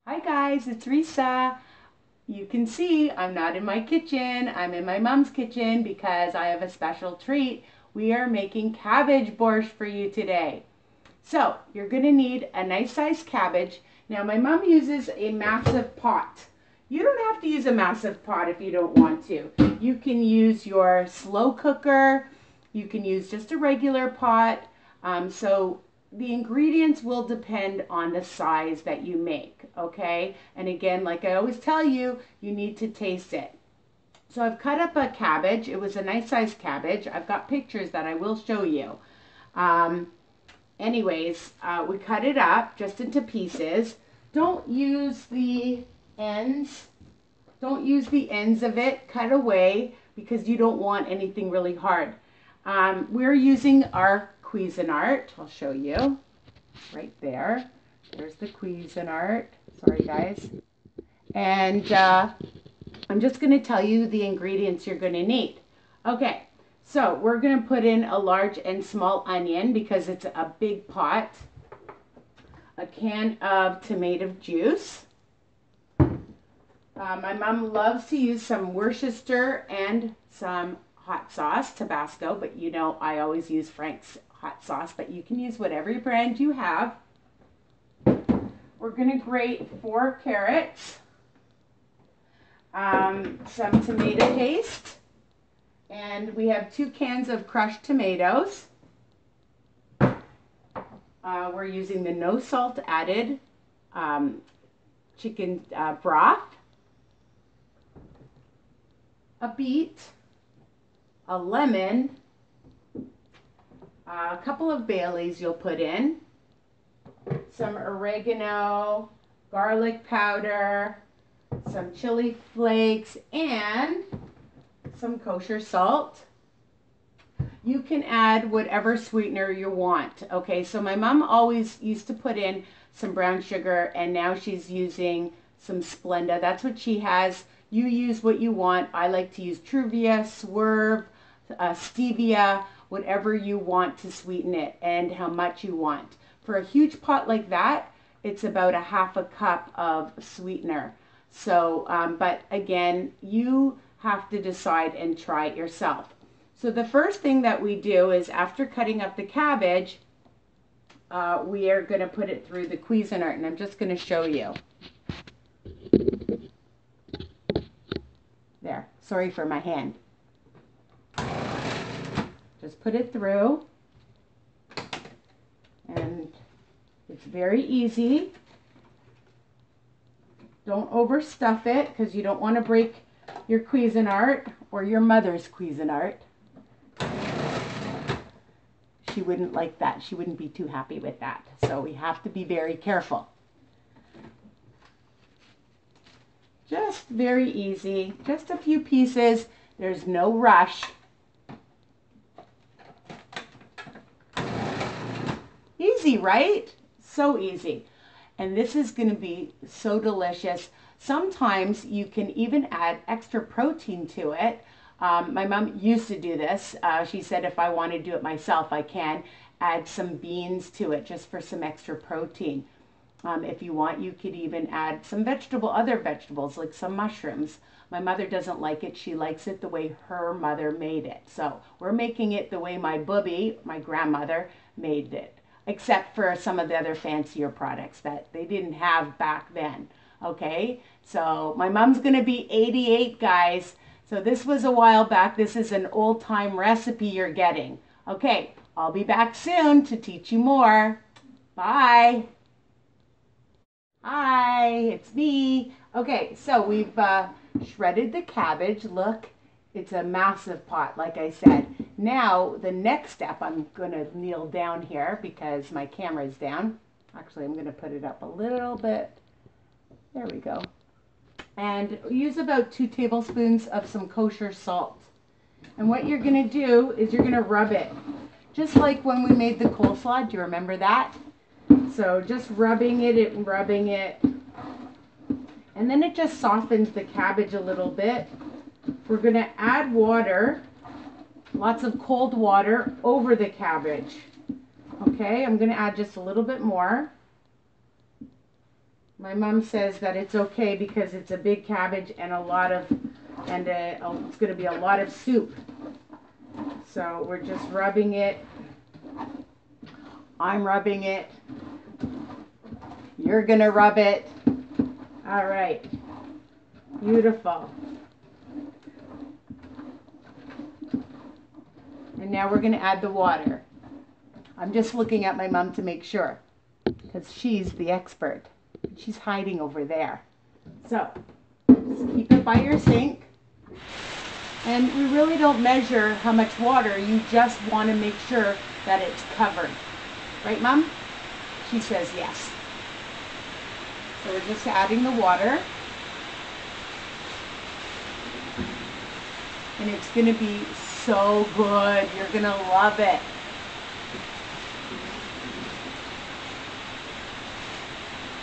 Hi guys, it's Risa. You can see I'm not in my kitchen. I'm in my mom's kitchen because I have a special treat. We are making cabbage borscht for you today. So you're going to need a nice sized cabbage. Now my mom uses a massive pot. You don't have to use a massive pot if you don't want to. You can use your slow cooker. You can use just a regular pot. So the ingredients will depend on the size that you make, okay? And again, like I always tell you, you need to taste it. So I've cut up a cabbage. It was a nice sized cabbage. I've got pictures that I will show you. We cut it up just into pieces. Don't use the ends. Don't use the ends of it. Cut away because you don't want anything really hard. We're using our Cuisinart. I'll show you right there. There's the Cuisinart. Sorry, guys. And I'm just going to tell you the ingredients you're going to need. Okay, so we're going to put in a large and small onion because it's a big pot. A can of tomato juice. My mom loves to use some Worcestershire and some hot sauce, Tabasco, but you know I always use Frank's hot sauce, but you can use whatever brand you have. We're going to grate 4 carrots, some tomato paste, and we have 2 cans of crushed tomatoes. We're using the no salt added chicken broth, a beet, a lemon, a couple of Baileys you'll put in, some oregano, garlic powder, some chili flakes, and some kosher salt. You can add whatever sweetener you want. Okay, so my mom always used to put in some brown sugar, and now she's using some Splenda. That's what she has. You use what you want. I like to use Truvia, Swerve, stevia, whatever you want to sweeten it and how much you want. For a huge pot like that, it's about a half a cup of sweetener. So, but again, you have to decide and try it yourself. So the first thing that we do is after cutting up the cabbage, we are going to put it through the Cuisinart, and I'm just going to show you. There, sorry for my hand. Just put it through, and it's very easy. Don't overstuff it because you don't want to break your Cuisinart or your mother's Cuisinart. She wouldn't like that. She wouldn't be too happy with that. So we have to be very careful. Just very easy. Just a few pieces. There's no rush. Easy, right? So easy. And this is going to be so delicious. Sometimes you can even add extra protein to it. My mom used to do this. She said if I want to do it myself, I can add some beans to it just for some extra protein. If you want, you could even add some other vegetables, like some mushrooms. My mother doesn't like it. She likes it the way her mother made it. So we're making it the way my booby, my grandmother, made it, except for some of the other fancier products that they didn't have back then. Okay, so my mom's going to be 88, guys. So this was a while back. This is an old-time recipe you're getting. Okay, I'll be back soon to teach you more. Bye. Hi, it's me. Okay, so we've shredded the cabbage. Look, it's a massive pot, like I said. Now, the next step, I'm going to kneel down here because my camera's down. Actually, I'm going to put it up a little bit. There we go. And use about 2 tablespoons of some kosher salt. And what you're going to do is you're going to rub it. Just like when we made the coleslaw. Do you remember that? So just rubbing it and rubbing it. And then it just softens the cabbage a little bit. We're going to add water, lots of cold water over the cabbage. Okay, I'm going to add just a little bit more. My mom says that it's okay because it's a big cabbage and it's going to be a lot of soup. So we're just rubbing it. I'm rubbing it. You're going to rub it. All right. Beautiful. And now we're going to add the water. I'm just looking at my mom to make sure because she's the expert. She's hiding over there. So just keep it by your sink. And we really don't measure how much water. You just want to make sure that it's covered. Right, Mom? She says yes. So we're just adding the water. And it's going to be so good. You're going to love it.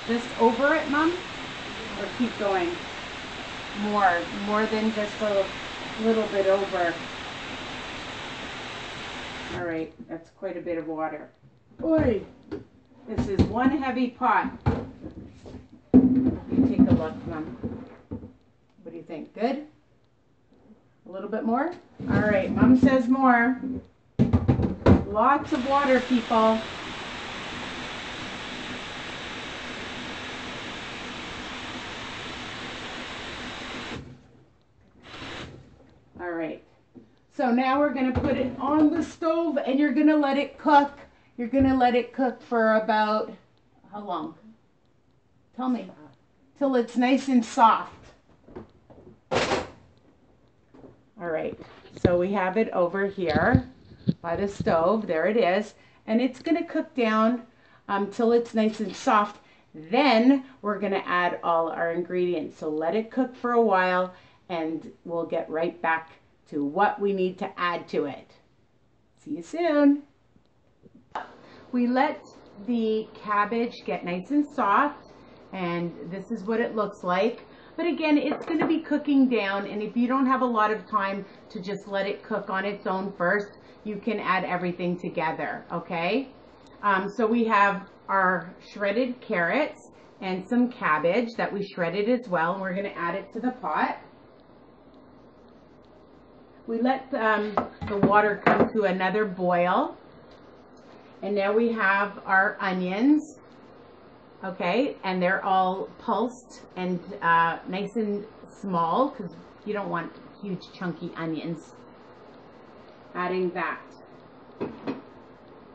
Just over it, Mom? Or keep going? More than just a little bit over. All right, that's quite a bit of water. Oy! This is one heavy pot. You take a look, Mom. What do you think? Good? A little bit more? All right, Mom says more. Lots of water, people. All right. So now we're going to put it on the stove and you're going to let it cook. You're going to let it cook for about, how long? Tell me. Till it's nice and soft. All right. So we have it over here by the stove. There it is. And it's going to cook down till it's nice and soft. Then we're going to add all our ingredients. So let it cook for a while and we'll get right back to what we need to add to it. See you soon. We let the cabbage get nice and soft, and this is what it looks like. But again, it's going to be cooking down, and if you don't have a lot of time to just let it cook on its own first, you can add everything together, okay? So we have our shredded carrots and some cabbage that we shredded as well, and we're going to add it to the pot. We let the water come to another boil. And now we have our onions, okay? And they're all pulsed and nice and small because you don't want huge chunky onions. Adding that.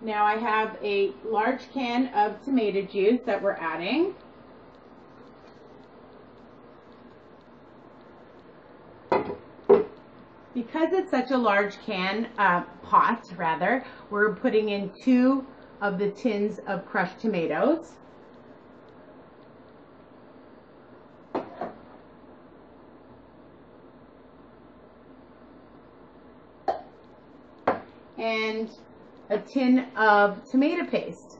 Now I have a large can of tomato juice that we're adding. Because it's such a large pot, we're putting in 2 of the tins of crushed tomatoes. And a tin of tomato paste.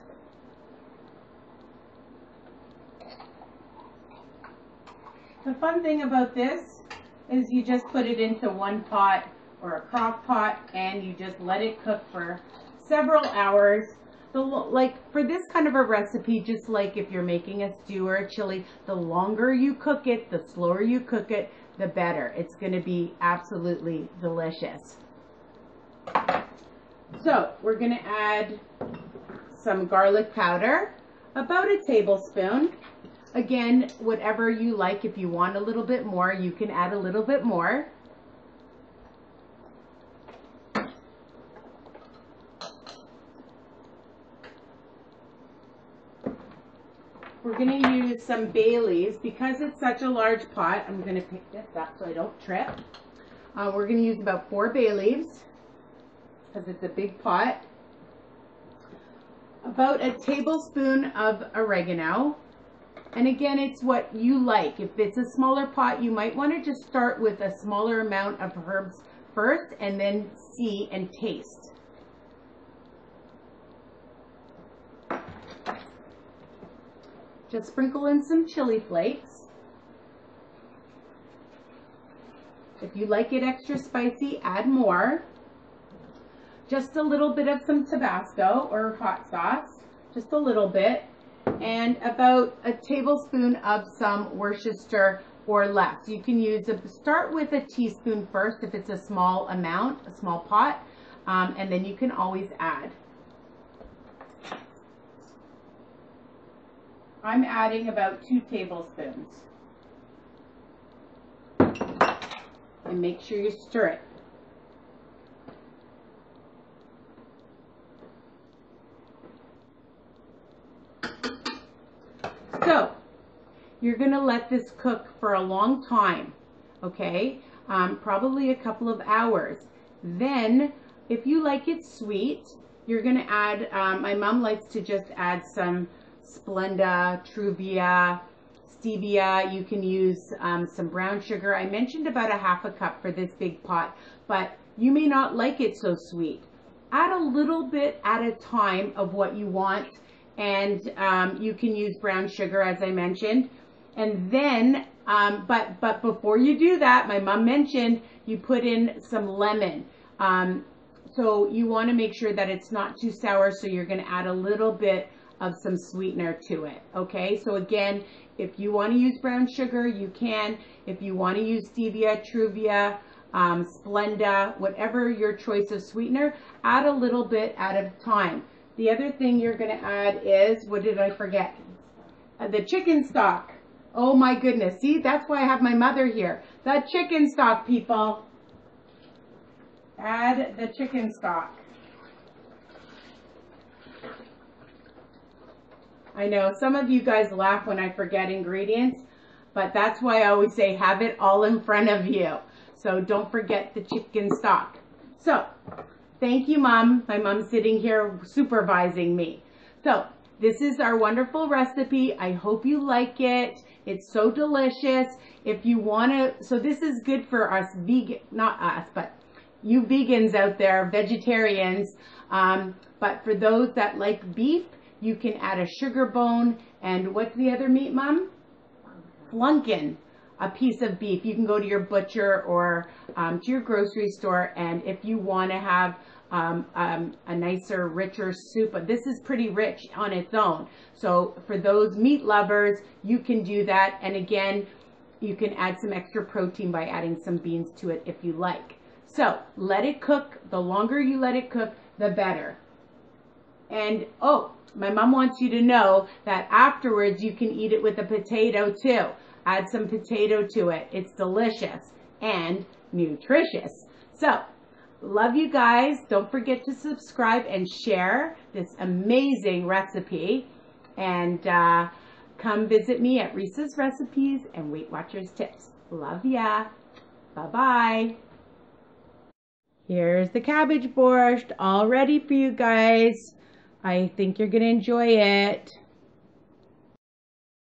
The fun thing about this is you just put it into one pot or a crock pot and you just let it cook for several hours. Like for this kind of a recipe, just like if you're making a stew or a chili, the longer you cook it, the slower you cook it, the better. It's going to be absolutely delicious. So we're going to add some garlic powder, about a tablespoon. Again, whatever you like. If you want a little bit more, you can add a little bit more. We're going to use some bay leaves. Because it's such a large pot, I'm going to pick this up so I don't trip. We're going to use about 4 bay leaves because it's a big pot. About a tablespoon of oregano. And again, it's what you like. If it's a smaller pot, you might want to just start with a smaller amount of herbs first and then see and taste. Just sprinkle in some chili flakes. If you like it extra spicy, add more. Just a little bit of some Tabasco or hot sauce, just a little bit. and about a tablespoon of some Worcestershire or less. You can start with a teaspoon first if it's a small amount, a small pot, and then you can always add. I'm adding about 2 tablespoons. And make sure you stir it. So, you're going to let this cook for a long time, okay? Probably a couple of hours. Then, if you like it sweet, you're going to add, my mom likes to just add some Splenda, Truvia, stevia. You can use some brown sugar. I mentioned about a half a cup for this big pot, but you may not like it so sweet. Add a little bit at a time of what you want, and you can use brown sugar, as I mentioned. And then, but before you do that, my mom mentioned you put in some lemon. So you want to make sure that it's not too sour, so you're going to add a little bit of some sweetener to it. Okay, so again, if you want to use brown sugar, you can. If you want to use stevia, Truvia, Splenda, whatever your choice of sweetener, add a little bit at a time. The other thing you're going to add is, what did I forget? The chicken stock. Oh my goodness, see, that's why I have my mother here. The chicken stock, people. Add the chicken stock. I know some of you guys laugh when I forget ingredients, but that's why I always say have it all in front of you. So don't forget the chicken stock. So thank you, Mom. My mom's sitting here supervising me. So this is our wonderful recipe. I hope you like it. It's so delicious. If you want to, so this is good for us vegan, not us, but you vegans out there, vegetarians. But for those that like beef, you can add a sugar bone, and what's the other meat, Mom? Flunkin, a piece of beef. You can go to your butcher or to your grocery store, and if you want to have a nicer, richer soup, but this is pretty rich on its own. So for those meat lovers, you can do that. And again, you can add some extra protein by adding some beans to it if you like. So let it cook. The longer you let it cook, the better. And oh, my mom wants you to know that afterwards you can eat it with a potato too. Add some potato to it. It's delicious and nutritious. So, love you guys. Don't forget to subscribe and share this amazing recipe. And come visit me at Risa's Recipes and Weight Watchers Tips. Love ya. Bye-bye. Here's the cabbage borscht all ready for you guys. I think you're going to enjoy it.